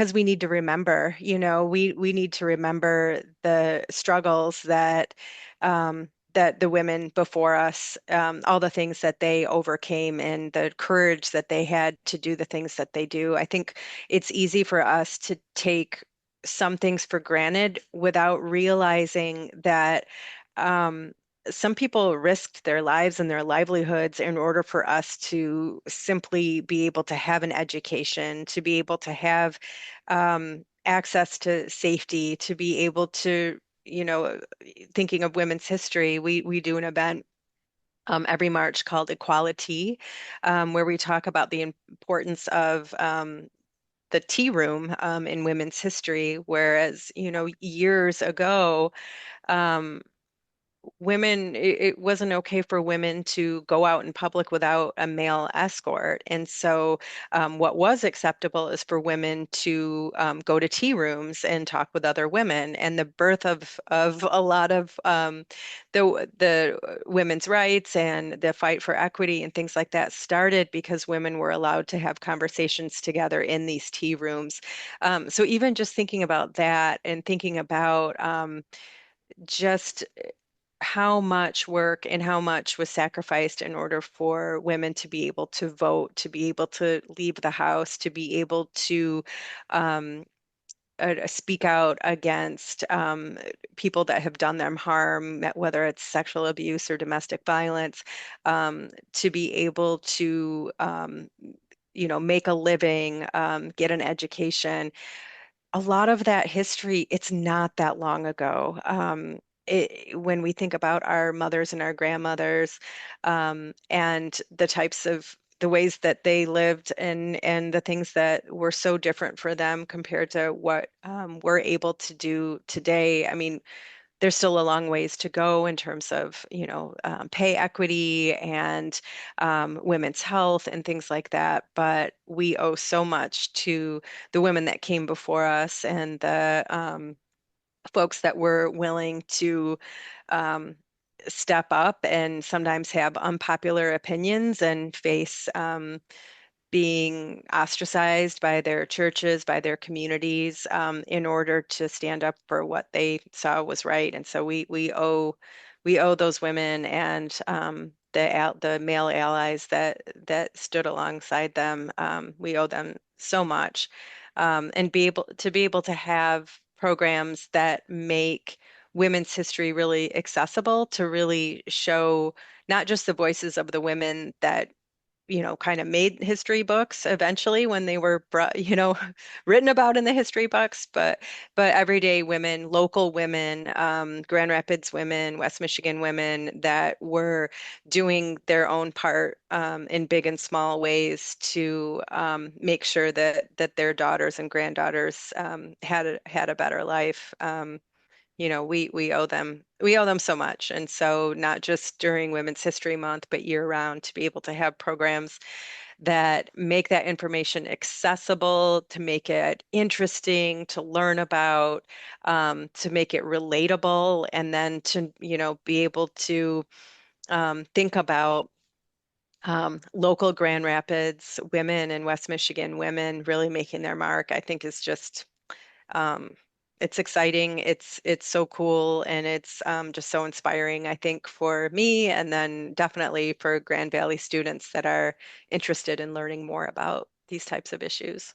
because we need to remember, we need to remember the struggles that the women before us, all the things that they overcame and the courage that they had to do the things that they do. I think it's easy for us to take some things for granted without realizing that um, some people risked their lives and their livelihoods in order for us to simply be able to have an education, to be able to have access to safety, to be able to, thinking of women's history, we do an event every March called Equality, where we talk about the importance of the tea room in women's history. Whereas, years ago, um, it wasn't okay for women to go out in public without a male escort. And so, what was acceptable is for women to go to tea rooms and talk with other women. And the birth of a lot of the women's rights and the fight for equity and things like that started because women were allowed to have conversations together in these tea rooms. So even just thinking about that and thinking about just how much work and how much was sacrificed in order for women to be able to vote, to be able to leave the house, to be able to um, speak out against people that have done them harm, whether it's sexual abuse or domestic violence, to be able to make a living, get an education. A lot of that history, it's not that long ago. When we think about our mothers and our grandmothers, and the ways that they lived and the things that were so different for them compared to what we're able to do today. I mean, there's still a long ways to go in terms of, pay equity and women's health and things like that. But we owe so much to the women that came before us and the folks that were willing to um, step up and sometimes have unpopular opinions and face being ostracized by their churches, by their communities, in order to stand up for what they saw was right. And so we owe those women and the male allies that stood alongside them. We owe them so much, and be able to have programs that make women's history really accessible to really show not just the voices of the women that kind of made history books eventually when they were brought, written about in the history books, but everyday women, local women, Grand Rapids women, West Michigan women that were doing their own part in big and small ways to make sure that their daughters and granddaughters had a better life. We owe them so much. And so not just during Women's History Month, but year round to be able to have programs that make that information accessible, to make it interesting, to learn about, to make it relatable, and then to, be able to think about local Grand Rapids women and West Michigan women really making their mark, I think is just um, it's exciting. It's so cool, and it's just so inspiring, I think, for me, and then definitely for Grand Valley students that are interested in learning more about these types of issues.